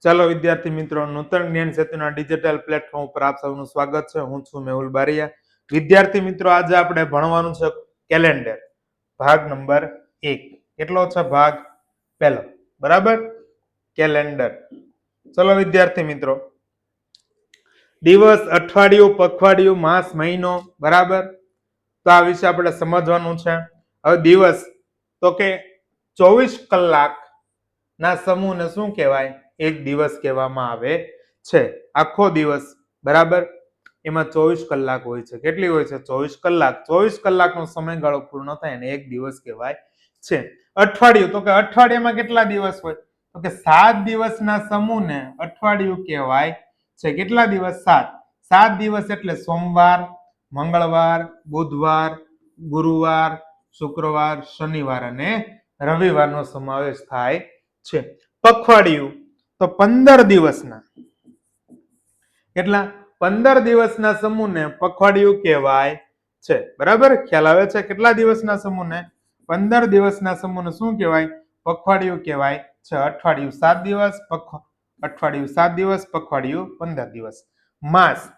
ચાલો વિદ્યાર્થી મિત્રો, નૂતન જ્ઞાન સેતુના ડિજિટલ પ્લેટફોર્મ ઉપર આપ સૌનું સ્વાગત છે. હું છું મેહુલ બારિયા. વિદ્યાર્થી મિત્રો, આજે આપણે ભણવાનું છે કેલેન્ડર, ભાગ નંબર 1. કેટલો છે? ભાગ પહેલો. બરાબર, કેલેન્ડર. ચલો વિદ્યાર્થી મિત્રો, દિવસ, અઠવાડિયું, પખવાડિયું, માસ, મહિનો, બરાબર, તો આ વિશે આપણે સમજવાનું છે. હવે દિવસ તો કે 24 કલાક ના સમૂહને શું કહેવાય? એક દિવસ કહેવામાં આવે છે. આખો દિવસ, બરાબર, એમાં 24 કલાક હોય છે. કેટલી હોય છે? 24 કલાક. 24 કલાકનો સમયગાળો પૂર્ણ થાય અને એક દિવસ કહેવાય છે. અઠવાડિયું તો કે અઠવાડિયામાં કેટલા દિવસ હોય? તો કે 7 દિવસના સમૂહને અઠવાડિયું કહેવાય છે. કેટલા દિવસ? 7. 7 દિવસ એટલે સોમવાર, મંગળવાર, બુધવાર, ગુરુવાર, શુક્રવાર, શનિવાર અને રવિવારનો સમાવેશ થાય છે. પખવાડિયું તો 15 દિવસના, કેટલા? 15 દિવસના સમૂહને પખવાડિયું કહેવાય છે. બરાબર, ખ્યાલ આવે છે? કેટલા દિવસના સમૂહને? 15 દિવસના સમૂહને શું કહેવાય? પખવાડિયું કહેવાય છે. અઠવાડિયું 7 દિવસ, અઠવાડિયું 7 દિવસ, પખવાડિયું 15 દિવસ. માસ,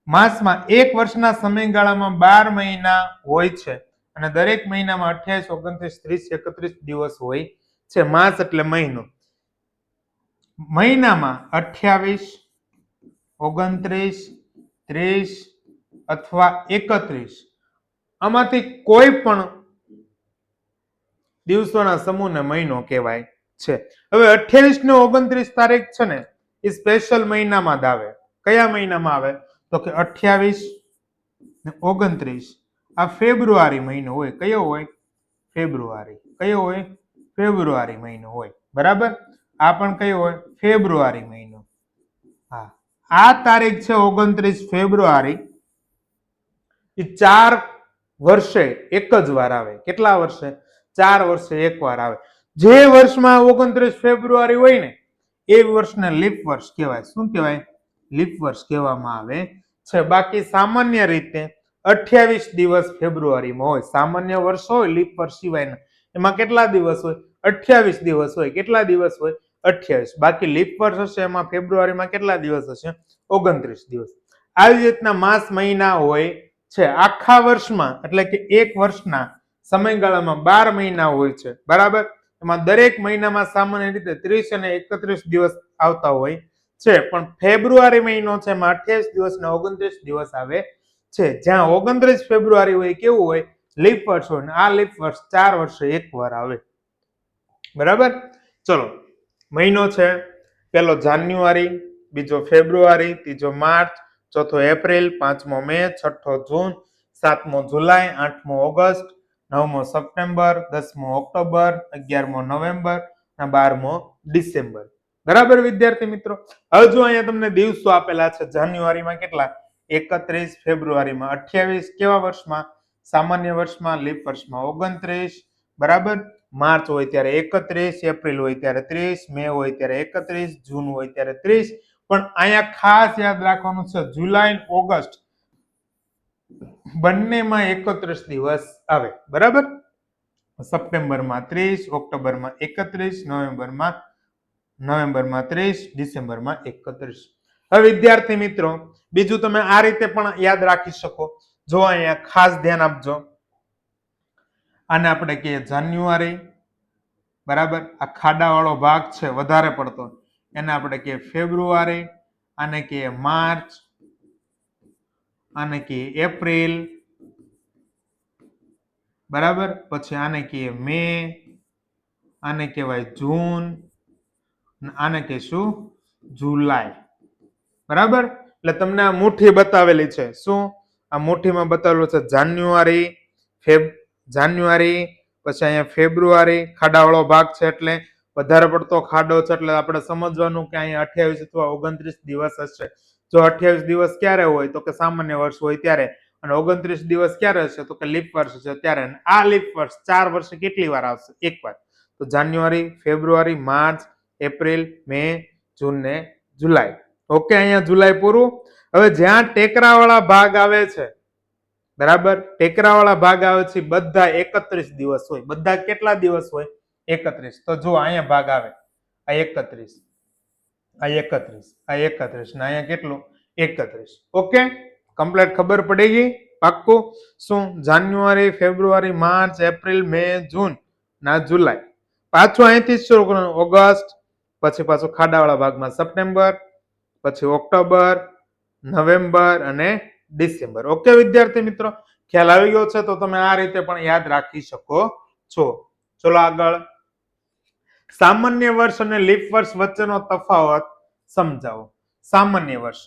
માસમાં એક વર્ષના સમયગાળામાં 12 મહિના હોય છે અને દરેક મહિનામાં 28, 29, 30, 31 દિવસ હોય છે. માસ એટલે મહિનો. મહિનામાં 28, 29, 30 અથવા 31 આમાંથી કોઈ પણ દિવસોના સમૂહને મહિનો કહેવાય છે. હવે 28 ને 29 તારીખ છે ને, એ સ્પેશિયલ મહિનામાં જ આવે. કયા મહિનામાં આવે? તો કે 28 ને 29 આ ફેબ્રુઆરી મહિનો હોય. કયો હોય? ફેબ્રુઆરી. કયો હોય? ફેબ્રુઆરી મહિનો હોય. બરાબર, આ પણ કયો હોય? ફેબ્રુઆરી મહિનો. હા, આ તારીખ છે 29 ફેબ્રુઆરી. એ 4 વર્ષે એક જ વાર આવે. કેટલા વર્ષે? 4 વર્ષે એક વાર આવે. જે વર્ષમાં 29 ફેબ્રુઆરી હોય ને, એ વર્ષને લીપ વર્ષ કહેવાય. શું કહેવાય? લીપ વર્ષ કહેવામાં આવે છે. બાકી સામાન્ય રીતે 28 દિવસ ફેબ્રુઆરીમાં હોય. સામાન્ય વર્ષ હોય લીપ વર્ષ સિવાયના, એમાં કેટલા દિવસ હોય? 28 દિવસ હોય. કેટલા દિવસ હોય? 28. બાકી લીપ વર્ષ હશે એમાં ફેબ્રુઆરીમાં કેટલા દિવસ હશે? 29 દિવસ. આવી રીતના માસ, મહિના હોય છે. આખા વર્ષમાં એટલે કે એક વર્ષના સમયગાળામાં 12 મહિના હોય છે. બરાબર, એમાં દરેક મહિનામાં સામાન્ય રીતે 30 અને 31 દિવસ આવતા હોય છે. પણ ફેબ્રુઆરી મહિનો છે એમાં 28 દિવસ ને 29 દિવસ આવે છે. જ્યાં 29 ફેબ્રુઆરી હોય કેવું હોય? લીપ વર્ષ હોય. આ લીપ વર્ષ 4 વર્ષે એક વાર આવે. બરાબર, ચલો. મહિનો છે પેલો જાન્યુઆરી, બીજો ફેબ્રુઆરી, ત્રીજો માર્ચ, ચોથો એપ્રિલ, પાંચમો મે, છઠ્ઠો જૂન, સાતમો જુલાઈ, આઠમો ઓગસ્ટ, નવમો સપ્ટેમ્બર, 10મો ઓક્ટોબર, 11મો નવેમ્બર અને 12મો ડિસેમ્બર. બરાબર વિદ્યાર્થી મિત્રો, હવે જો અહીંયા તમને દિવસો આપેલા છે. જાન્યુઆરીમાં કેટલા? 31, ફેબ્રુઆરીમાં 28, કેવા વર્ષમાં? સામાન્ય વર્ષમાં, લીપ વર્ષમાં 29. બરાબર, માર્ચ હોય ત્યારે 31, એપ્રિલ હોય ત્યારે 30, મે હોય ત્યારે 31, જૂન હોય ત્યારે 30. પણ અહીંયા ખાસ યાદ રાખવાનું છે, જુલાઈ, ઓગસ્ટ બંનેમાં 31 દિવસ આવે. બરાબર, સપ્ટેમ્બરમાં 30, ઓક્ટોબરમાં 31, નવેમ્બરમાં 30, ડિસેમ્બરમાં 31. હવે વિદ્યાર્થી મિત્રો, બીજું તમે આ રીતે પણ યાદ રાખી શકો. જો અહીંયા ખાસ ધ્યાન આપજો. આને આપણે કહીએ જાન્યુઆરી. બરાબર, આ ખાડાવાળો ભાગ છે વધારે પડતો, એને આપણે કહીએ ફેબ્રુઆરી. આને કહીએ માર્ચ. આને કહીએ એપ્રિલ. બરાબર, પછી આને કહીએ મે. આને કહેવાય જૂન. આને કહીશું જુલાઈ. બરાબર, એટલે તમને આ મુઠ્ઠી બતાવેલી છે. શું આ મુઠ્ઠીમાં બતાવેલું છે? જાન્યુઆરી, જાન્યુઆરી, પછી અહીંયા ફેબ્રુઆરી. ખાડાવાળો ભાગ છે એટલે વધારે પડતો ખાડો છે એટલે આપણે સમજવાનું કે અહીંયા 28 અથવા 29 દિવસ હશે. જો 28 દિવસ ક્યારે હોય? તો કે સામાન્ય વર્ષ હોય ત્યારે. અને 29 દિવસ ક્યારે હશે? તો કે લીપ વર્ષ છે ત્યારે. આ લીપ વર્ષ 4 વર્ષે કેટલી વાર આવશે? એક વાર. તો જાન્યુઆરી, ફેબ્રુઆરી, માર્ચ, એપ્રિલ, મે, જૂન ને જુલાઈ. ઓકે, અહીંયા જુલાઈ પૂરું. હવે જ્યાં ટેકરાવાળા ભાગ આવે છે, બરાબર, ટેકરાવાળા ભાગ આવે છે, બધા 31 દિવસ હોય. બધા કેટલા દિવસ હોય? 31. તો જો અહીંયા ભાગ આવે, આ 31. આ 31, આ 31 ને અહીંયા કેટલું 31. ઓકે, કમ્પ્લીટ ખબર પડી ગઈ? પાક્કું? શું જાન્યુઆરી, ફેબ્રુઆરી, માર્ચ, એપ્રિલ, મે, જૂન ના જુલાઈ, પાછું અહીંથી જ શરૂ કરવાનું ઓગસ્ટ, પછી પાછું ખાડાવાળા ભાગમાં સપ્ટેમ્બર, પછી ઓક્ટોબર, નવેમ્બર અને ડિસેમ્બર. ઓકે વિદ્યાર્થી મિત્રો, ખ્યાલ આવી ગયો છે? તો તમે આ રીતે પણ યાદ રાખી શકો છો. ચલો આગળ, સામાન્ય વર્ષ અને લીપ વર્ષ વચ્ચેનો તફાવત સમજાવો. સામાન્ય વર્ષ,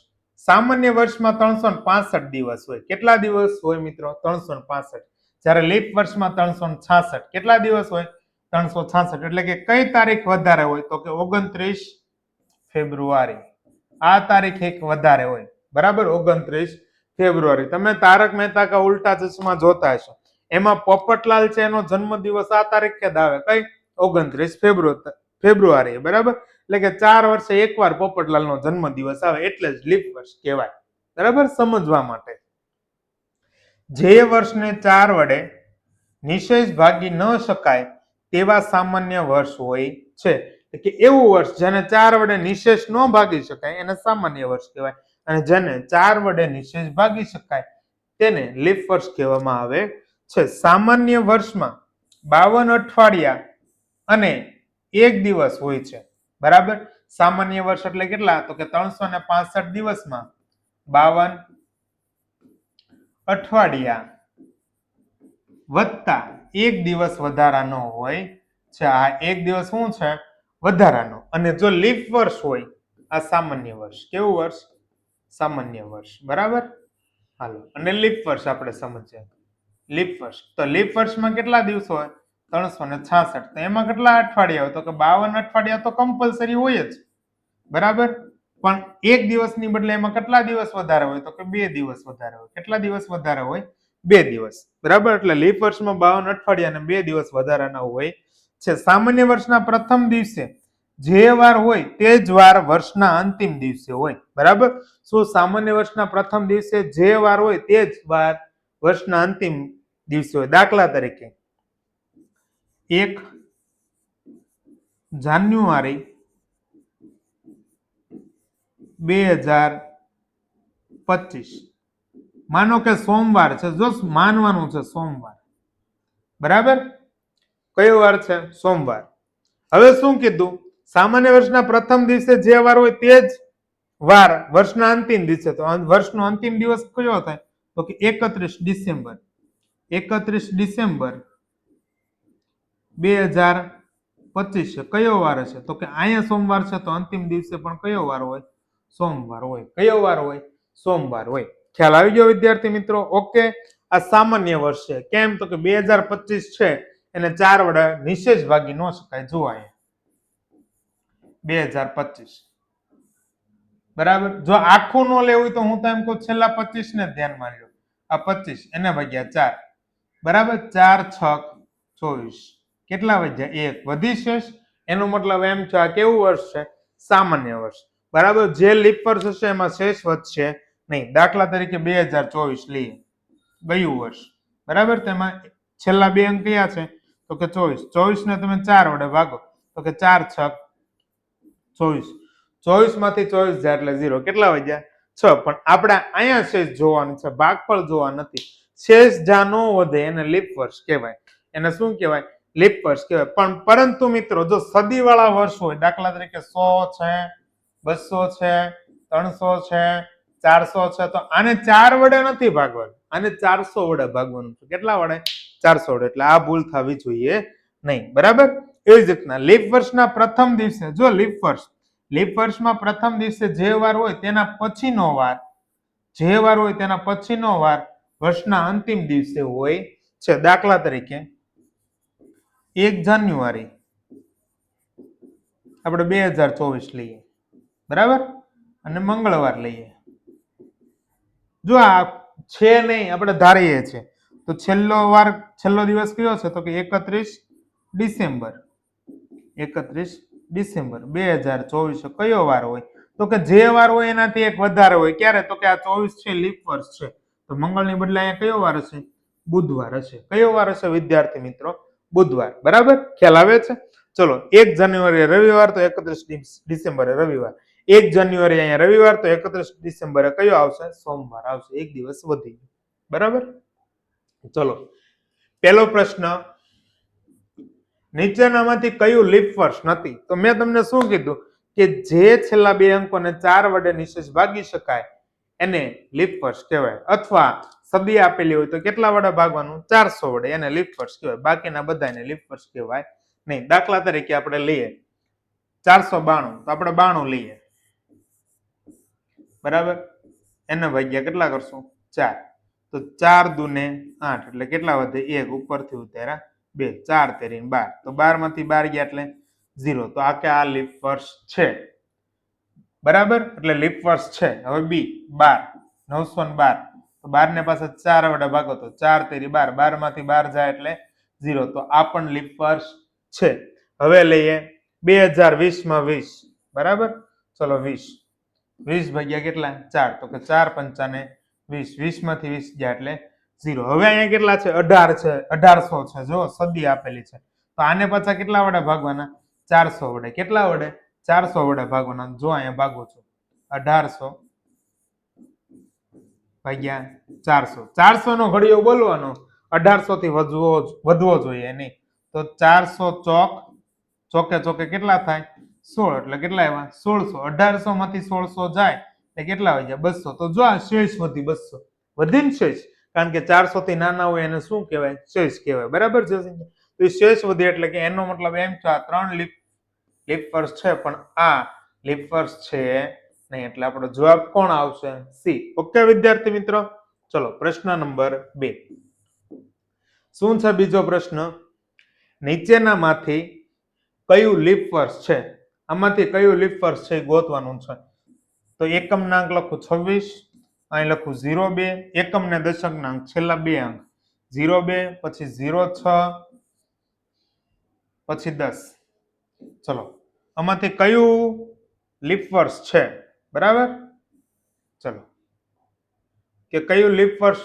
સામાન્ય વર્ષમાં 365 દિવસ હોય. કેટલા દિવસ હોય મિત્રો? 365. જ્યારે લીપ વર્ષમાં 366. કેટલા દિવસ હોય? 366. એટલે કે કઈ તારીખ વધારે હોય? તો કે 29 ફેબ્રુઆરી. આ તારીખ એક વધારે હોય, બરાબર? 29 ફેબ્રુઆરી. તમે તારક મહેતા કા ઉલ્ટા ચશ્મા જોતા હશો, એમાં પોપટલાલ છે એનો જન્મદિવસ આ તારીખે જ આવે. કઈ? 29 ફેબ્રુઆરી, બરાબર? એટલે કે 4 વર્ષે એકવાર પોપટલાલ નો જન્મદિવસ આવે, એટલે જ લીપ વર્ષ કહેવાય. બરાબર? સમજવા માટે, જે વર્ષને 4 વડે નિશેષ ભાગી ન શકાય તેવા સામાન્ય વર્ષ હોય છે. કે એવું વર્ષ જેને 4 વડે નિશેષ ન ભાગી શકાય એને સામાન્ય વર્ષ કહેવાય, અને જેને 4 વડે નિશેષ ભાગી શકાય તેને લીપ વર્ષ કહેવામાં આવે છે. સામાન્ય વર્ષમાં 52 અઠવાડિયા અને 1 દિવસ હોય છે, બરાબર? સામાન્ય વર્ષ એટલે કેટલા? તો કે 365 દિવસમાં 52 અઠવાડિયા વત્તા 1 દિવસ વધારાનો હોય છે. આ 1 દિવસ શું છે? વધારાનો. અને જો લીપ વર્ષ હોય, આ સામાન્ય વર્ષ. કેવું વર્ષ? સામાન્ય વર્ષ, બરાબર? હાલો, અને લીપ વર્ષ આપણે સમજીએ. લીપ વર્ષ, તો લીપ વર્ષમાં કેટલા દિવસો હોય? 366. તો એમાં કેટલા અઠવાડિયા હોય? તો કે 52 અઠવાડિયા તો કમ્પલસરી હોય જ, બરાબર? પણ 1 દિવસની બદલે એમાં કેટલા દિવસ વધારે હોય? તો કે 2 દિવસ વધારે હોય. કેટલા દિવસ વધારે હોય? 2 દિવસ, બરાબર? એટલે લીપ વર્ષમાં 52 અઠવાડિયા અને 2 દિવસ વધારાના હોય છે. સામાન્ય વર્ષના પ્રથમ દિવસે જે વાર હોય તે જ વાર વર્ષના અંતિમ દિવસે હોય, બરાબર? શું સામાન્ય વર્ષના પ્રથમ દિવસે જે વાર હોય તે જ વાર વર્ષના અંતિમ દિવસે હોય. દાખલા તરીકે 1 જાન્યુઆરી 2025 માનો કે સોમવાર છે, જો માનવાનું છે સોમવાર, બરાબર? કયો વાર છે? સોમવાર. હવે શું કીધું? સામાન્ય વર્ષના પ્રથમ દિવસે જે વાર હોય તે જ વાર વર્ષના અંતિમ દિવસે. તો વર્ષનો અંતિમ દિવસ કયો થાય? તો કે 31 ડિસેમ્બર. 31 ડિસેમ્બર 2025 કયો વાર હશે? તો કે અહીંયા સોમવાર છે, તો અંતિમ દિવસે પણ કયો વાર હોય? સોમવાર હોય. કયો વાર હોય? સોમવાર હોય. ખ્યાલ આવી ગયો વિદ્યાર્થી મિત્રો? ઓકે, આ સામાન્ય વર્ષ છે. કેમ? તો કે 2025 છે એને 4 વડે નિશેષ ભાગી ન શકાય. જુઓ અહીંયા 2025, બરાબર? જો આખું ન લેવું તો હું તો એમ કહું છેલ્લા 25 ને ધ્યાનમાં લો. આ 25 એને ભાગ્યા 4, બરાબર? 4 6 24. કેટલા વધ્યા? 1 વધી શેષ. એનો મતલબ એમ છે આ કેવું વર્ષ છે? સામાન્ય વર્ષ, બરાબર? જે લીપ વર્ષ હશે એમાં શેષ વધશે નહીં. દાખલા તરીકે 2024 લઈએ, ગયું વર્ષ, બરાબર? તેમાં છેલ્લા 2 અંક કયા છે? તો કે 24. 24 ને તમે 4 વડે ભાગો તો કે 4 6 24. 24 માંથી 24 જાય એટલે 0. કેટલા વધ્યા? 6. પણ આપણે અહીંયા શેષ જોવાનું છે, ભાગફળ જોવા નથી. શેષ જ્યાં નો વધે એને લીપ વર્ષ કહેવાય. એને શું કહેવાય? લીપ વર્ષ કહેવાય. પણ પરંતુ મિત્રો જો સદીવાળા વર્ષ હોય, દાખલા તરીકે 100 છે, 200 છે, 300 છે, 400 છે, તો આને 4 વડે નથી ભાગવાનું, આને 400 વડે ભાગવાનું છે. કેટલા વડે? 400 વડે. એટલે આ ભૂલ થવી જોઈએ નહીં, બરાબર? એવી જ રીતના લીપ વર્ષના પ્રથમ દિવસે, જો લીપ વર્ષમાં પ્રથમ દિવસે જે વાર હોય તેના પછીનો વાર, જે વાર હોય તેના પછીનો વાર વર્ષના અંતિમ દિવસે હોય છે. દાખલા તરીકે 1 જાન્યુઆરી આપણે 2024 લઈએ, બરાબર? અને મંગળવાર લઈએ. જો આ છે નહીં, આપણે ધારીએ છીએ તો છેલ્લો દિવસ કયો છે? તો કે 31 ડિસેમ્બર. 31 ડિસેમ્બર 2024 કયો વાર હોય? તો કે જે વાર હોય એનાથી એક વધારે હોય. ક્યારે? તો કે આ 24 છે લીપ વર્ષ છે, તો મંગળની બદલે અહીંયા કયો વાર હશે? બુધવાર હશે. કયો વાર હશે વિદ્યાર્થી મિત્રો? બુધવાર, બરાબર? ખ્યાલ આવે છે? ચલો 1 જાન્યુઆરી રવિવાર તો 31 ડિસેમ્બરે રવિવાર, 1 જાન્યુઆરી અહીંયા રવિવાર તો 31 ડિસેમ્બરે કયો આવશે? સોમવાર આવશે. એક દિવસ વધી ગયો. બરાબર. ચલો પહેલો પ્રશ્ન, નીચેનામાંથી કયું લીપ વર્ષ નથી? તો મેં તમને શું કીધું કે જે છેલ્લા બે અંકોને 4 વડે નિશેષ ભાગી શકાય એને લીપ વર્ષ કહેવાય, અથવા સદી આપેલી હોય તો કેટલા વડે ભાગવાનું? 400 વડે, એને લીપ વર્ષ કહેવાય. બાકીના બધાને લીપ વર્ષ કહેવાય નહીં. દાખલા તરીકે આપણે લઈએ 492, તો આપણે 92 લઈએ. બરાબર. એને ભાગ્યા કેટલા કરશું? 4. તો 4 દુને 8 એટલે કેટલા વધે? 1 ઉપરથી ઉતાર્યા 2, 4 તેરી 12, તો 12 માંથી 12 ગયા એટલે 0. તો આ કે આ લીપ વર્ષ છે. બરાબર. એટલે લીપ વર્ષ છે. હવે બી 12, 912, તો 12 ને પાછા 4 વડે ભાગો તો 4 તેરી 12, 12 માંથી 12 જાય એટલે 0. તો આ પણ લીપ વર્ષ છે. હવે લઈએ 2020 માં 20. બરાબર. ચલો 20, 20 ભાગ્યા કેટલા? 4, તો કે 4 પંચાને 20, 20 માંથી 20 ગયા એટલે 0. હવે અહીંયા કેટલા છે? 18 છે, 1800 છે. જો સદી આપેલી છે, તો આને પાછા કેટલા વડે ભાગવાના? 400 વડે. કેટલા વડે? 400 વડે ભાગવાના. જો અહીંયા ભાગો છો 1800 ભાગ્યા 400. 400 નો ઘડિયો બોલવાનો, 1800 થી વધવો જોઈએ નહીં. તો 400 ચોકે ચોકે કેટલા થાય? 16. એટલે કેટલા આવ્યા? 1600. 1800 માંથી 1600 જાય એટલે કેટલા આવી જાય? 200. તો જો આ શેષ વધી 200. વધીને શેષ, કારણ કે 400 થી નાના હોય એને શું કહેવાય? શેષ કહેવાય. બરાબર છે. તો એ શેષ વધી એટલે કે એનો મતલબ એમ છે આ 3 લીપ વર્ષ છે, પણ આ લીપ વર્ષ છે નહીં. એટલે આપણો જવાબ કોણ આવશે? સી. ઓકે વિદ્યાર્થી મિત્રો. ચલો પ્રશ્ન નંબર 2. શું છે બીજો પ્રશ્ન? નીચેનામાંથી કયું લીપ વર્ષ છે? આમાંથી કયું લીપ વર્ષ છે એ ગોતવાનું છે. તો એકમના અંક લખું 26, અહીં લખું 02, એકમ ને દશકના અંક છેલ્લા બે અંક 02, પછી 06, પછી 10. ચલો આમાંથી કયું લીપ વર્ષ છે? બરાબર. ચલો કે કયું લીપ વર્ષ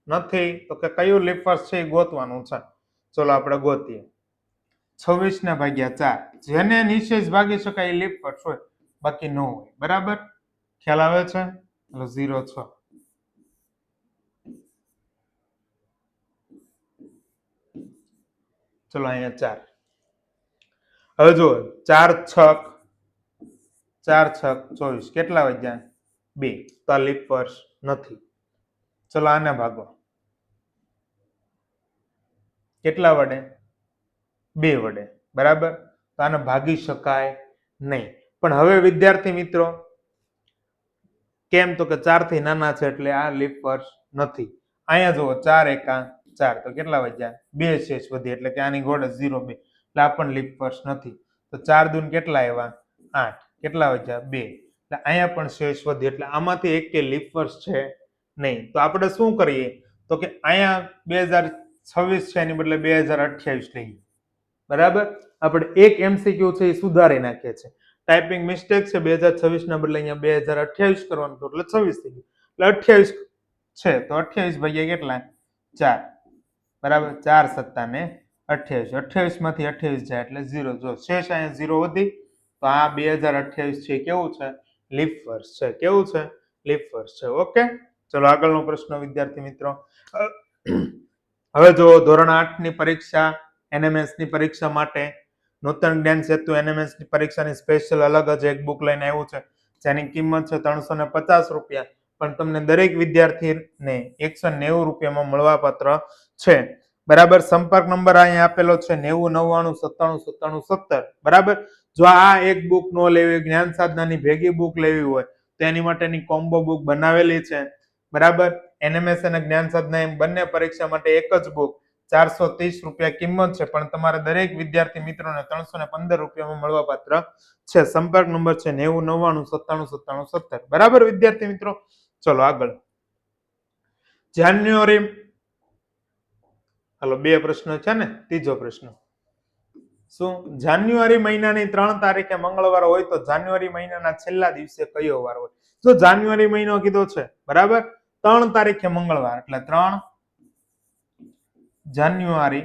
નથી, તો કે કયું લીપ વર્ષ છે એ ગોતવાનું છે. ચલો આપણે ગોતીએ. 26 ને ભાગ્યા 4, જેને નિશેષ ભાગી શકાય એ લીપ વર્ષ હોય, બાકી ન હોય. બરાબર. ખ્યાલ આવે છે? 06. ચલો અહીંયા 4. હવે જુઓ 4 છક 24, કેટલા વધ્યા? 2. તો આ લીપ વર્ષ નથી. ચલો આને ભાગો. કેટલા વડે? 2 વડે. બરાબર. તો આને ભાગી શકાય નહીં. પણ હવે વિદ્યાર્થી મિત્રો કેમ? તો કે 4 થી નાના છે એટલે આ લીપ વર્ષ નથી. અહીંયા જુઓ 4 એકા 4, તો કેટલા વધ્યા? 2 શેષ વધી એટલે કે આની ગોળે 02, એટલે આ પણ લીપ વર્ષ નથી. તો 4 દૂન કેટલા આવ્યા? 8. કેટલા વધ્યા? 2. એટલે અહીંયા પણ શેષ વધી એટલે આમાંથી એક કે લીપ વર્ષ છે નહીં. તો આપણે શું કરીએ? તો કે અહીંયા 2026 છે એની બદલે 2028 લઈએ. બરાબર. આપણે એક MCQ છે એ સુધારી નાખીએ છીએ. ટાઈપિંગ મિસ્ટેક છે, 2026 ના બદલે અહીંયા 2028 કરવાનું હતું એટલે 26 થઈ ગયું. એટલે 28 છે તો 28 ભાગ્યા કેટલા? 4. બરાબર. 4 સત્તા ને 28. 28 માંથી 28 જાય એટલે 0. જો શેષ અહીંયા 0 વધી, તો આ 2028 છે કેવું છે? લીપ વર્ષ છે. કેવું છે? લીપ વર્ષ છે. ઓકે. ચલો આગળનો પ્રશ્ન વિદ્યાર્થી મિત્રો. હવે જો ધોરણ 8 ની પરીક્ષા, NMS ની પરીક્ષા માટે નૂતન જ્ઞાન સેતુ NMS ની પરીક્ષાની સ્પેશિયલ અલગ જ એક બુક લઈને આવ્યું છે, જેની કિંમત છે 350 રૂપિયા, પણ તમને દરેક વિદ્યાર્થીને 190 રૂપિયામાં મળવાપાત્ર છે. બરાબર. સંપર્ક નંબર અહીંયા આપેલો છે 90 99 97 97 17. બરાબર. જો આ એક બુક નો લેવી, જ્ઞાન સાધનાની ભેગી બુક લેવી હોય તો એની માટેની કોમ્બો બુક બનાવેલી છે. બરાબર. NMS અને જ્ઞાન સાધના એમ બંને પરીક્ષા માટે એક જ બુક 430 રૂપિયા કિંમત છે, પણ તમારે દરેક વિદ્યાર્થી મિત્રોને 315 રૂપિયામાં મળવાપાત્ર છે. સંપર્ક નંબર છે 90 99 97 17. બરાબર વિદ્યાર્થી મિત્રો. ચલો આગળ. જાન્યુઆરી, હાલો 2 પ્રશ્ન છે ને. ત્રીજો પ્રશ્ન શું? જાન્યુઆરી મહિનાની 3 તારીખે મંગળવાર હોય તો જાન્યુઆરી મહિનાના છેલ્લા દિવસે કયો વાર હોય? જો જાન્યુઆરી મહિનો કીધો છે, બરાબર, 3 તારીખે મંગળવાર, એટલે 3 જાન્યુઆરી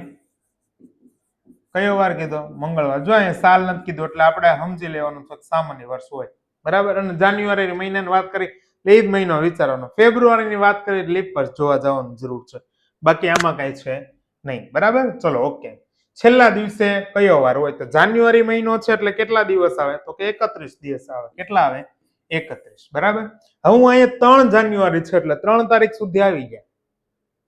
કયો વાર કીધો? મંગળવાર. જો અહીંયા સાલ નથી કીધું એટલે આપણે સમજી લેવાનું છે સામાન્ય વર્ષ હોય, બરાબર. અને જાન્યુઆરી મહિનાની વાત કરી એટલે એ જ મહિનો વિચારવાનો. ફેબ્રુઆરીની વાત કરી લીપ વર્ષ જોવા જવાની જરૂર છે, બાકી આમાં કઈ છે નહીં, બરાબર. ચલો ઓકે. છેલ્લા દિવસે કયો વાર હોય? તો જાન્યુઆરી મહિનો છે એટલે કેટલા દિવસ આવે? તો કે 31 દિવસ આવે. કેટલા આવે? 31, બરાબર. હવે હું અહીંયા 3 જાન્યુઆરી છે એટલે 3 તારીખ સુધી આવી ગયા.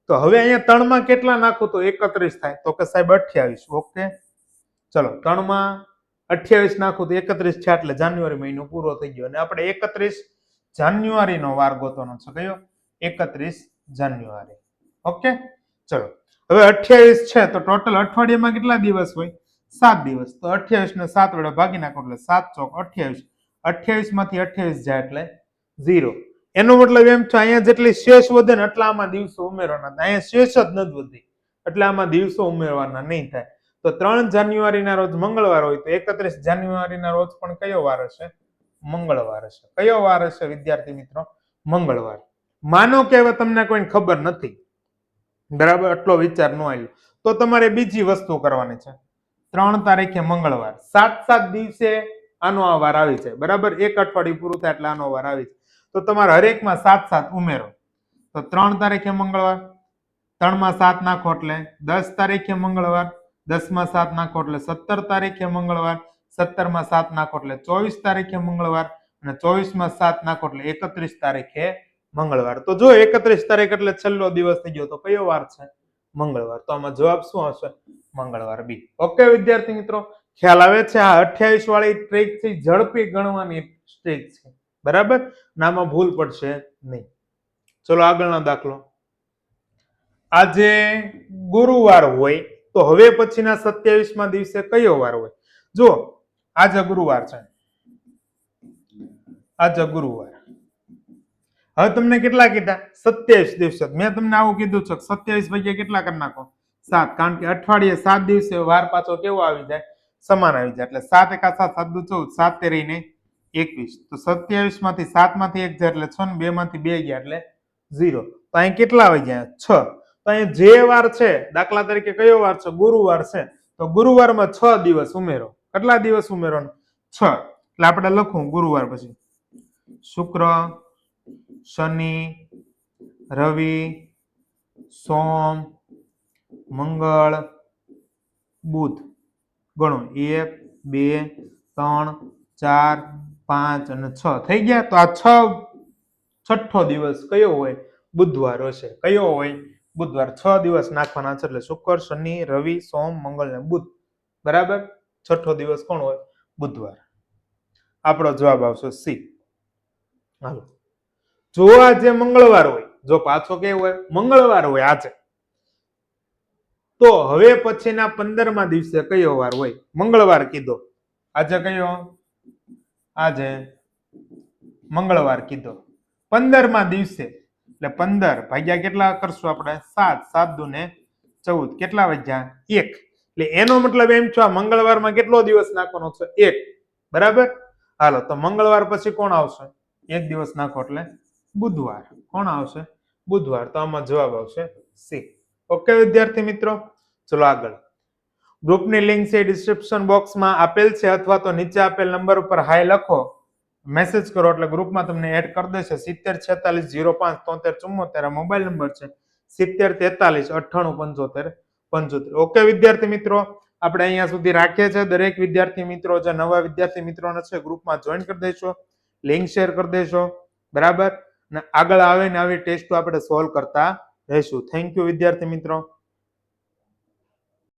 તો હવે અહીંયા 3 માં કેટલા નાખું તો 31 થાય? તો કે સાહેબ 28. ઓકે, ચલો 3 માં 28 નાખું તો 31 છે એટલે જાન્યુઆરી મહિનો પૂરો થઈ ગયો. અને આપણે 31 જાન્યુઆરીનો વાર ગોતવાનો છે. કયો? 31 જાન્યુઆરી. ઓકે, ચલો હવે 28 છે તો ટોટલ અઠવાડિયામાં કેટલા દિવસ હોય? 7 દિવસ. તો 28 ને 7 વડે ભાગી નાખો એટલે 7 ચોક 28. 28 માંથી 28 જાય એટલે 0. એનો મતલબ એમ છે અહીંયા જેટલી શેષ વધે ને એટલા આમાં દિવસો ઉમેરવાના. અહીંયા શેષ જ નથી વધી એટલે આમાં દિવસો ઉમેરવાના નહીં થાય. તો 3 જાન્યુઆરીના રોજ મંગળવાર હોય તો 31 જાન્યુઆરીના રોજ પણ કયો વાર હશે? મંગળવાર હશે. કયો વાર હશે વિદ્યાર્થી મિત્રો? મંગળવાર. માનો કે હવે તમને કોઈ ખબર નથી, બરાબર, એટલો વિચાર ન આવ્યો તો તમારે બીજી વસ્તુ કરવાની છે. 3 તારીખે મંગળવાર, 7 દિવસે આનો આ વાર આવી જાય, બરાબર. એક અઠવાડિયું પૂરું થાય એટલે આનો વાર આવી જાય. તો તમારે હરેકમાં 7 ઉમેરો. તો 3 તારીખે મંગળવાર, 3 માં 7 નાખો એટલે 10 તારીખે મંગળવાર, 10 માં 7 નાખો એટલે 17 તારીખે મંગળવાર, 17 માં 7 નાખો એટલે 24 તારીખે મંગળવાર, અને 24 માં 7 નાખો એટલે 31 તારીખે મંગળવાર. તો જો 31 તારીખ એટલે છેલ્લો દિવસ થઈ ગયો તો કયો વાર છે? મંગળવાર. તો આમાં જવાબ શું હશે? મંગળવાર બી. ઓકે વિદ્યાર્થી મિત્રો, ખ્યાલ આવે છે? આ 28 વાળી ટ્રીક થી ઝડપી ગણવાની ટ્રીક છે, બરાબર. નામાં ભૂલ પડશે નહીં. ચલો આગળનો દાખલો. આજે ગુરુવાર હોય તો હવે પછીના 27મા દિવસે કયો વાર હોય? જો આજે ગુરુવાર છે, આજે ગુરુવાર. હવે તમને કેટલા કીધા? 27 દિવસે. મેં તમને આવું કીધું છે 27 ભાગ્યા કેટલા કરી નાખો? 7. કારણ કે અઠવાડિયે 7 દિવસે વાર પાછો કેવો આવી જાય? સમાન આવી જાય. એટલે 7 એકા 7, 7 દુ 14, 7 તેરીને 21. તો 27 માંથી 7 માંથી 1 જાય એટલે 6, ને 2 માંથી 2 ગયા એટલે 0. તો અહીં કેટલા આવી ગયા? 6. તો અહીં જે વાર છે, દાખલા તરીકે કયો વાર છે? ગુરુવાર છે. તો ગુરુવારમાં 6 દિવસ ઉમેરો. કેટલા દિવસ ઉમેરવાનો? 6. એટલે આપણે લખું ગુરુવાર પછી શુક્ર, શનિ, રવિ, સોમ, મંગળ, બુધ. ગણો 1 2 3 4 5 અને 6 થઈ ગયા. તો આ 6 દિવસ કયો હોય? બુધવાર હશે. કયો હોય? બુધવાર. 6 દિવસ નાખવાના છે એટલે શુક્ર, શનિ, રવિ, સોમ, મંગળ ને બુધ, બરાબર. 6 દિવસ કોણ હોય? બુધવાર. આપણો જવાબ આવશે સી. હાલો, જો આજે મંગળવાર હોય, જો પાછો કેવો હોય? મંગળવાર હોય આજે, તો હવે પછીના 15મા દિવસે કયો વાર હોય? મંગળવાર કીધો. આજે કયો? આજે મંગળવાર કીધો. 15મા દિવસે એટલે 15 ભાગ્યા કેટલા કરશું આપણે? 7. 7 દુ ને 14. કેટલા વધ્યા? 1. એટલે એનો મતલબ એમ છે આ મંગળવારમાં કેટલો દિવસ નાખવાનો છે? 1, બરાબર. હાલો, તો મંગળવાર પછી કોણ આવશે? 1 દિવસ નાખો એટલે બુધવાર. કોણ આવશે? બુધવાર. તો આમાં જવાબ આવશે સી. ઓકે વિદ્યાર્થી મિત્રો, ચલો આગળ. ગ્રુપની લિંક છે ડિસ્ક્રિપ્શન બોક્સમાં આપેલ છે, અથવા તો નીચે આપેલ નંબર ઉપર હાય લખો, મેસેજ કરો એટલે ગ્રુપમાં તમને એડ કરી દેશે. 70 46 05 73 74 મોબાઈલ નંબર છે. 70 43 98 75 75. ઓકે વિદ્યાર્થી મિત્રો, આપણે અહીંયા સુધી રાખીએ છીએ. દરેક વિદ્યાર્થી મિત્રો, જે નવા વિદ્યાર્થી મિત્રોને છે ગ્રુપમાં જોઈન કરી દેશો, લિંક શેર કરી દેશો, બરાબર. અને આગળ આવે ને આવી ટેસ્ટો આપણે સોલ્વ કરતા રહીશું. થેન્ક યુ વિદ્યાર્થી મિત્રો.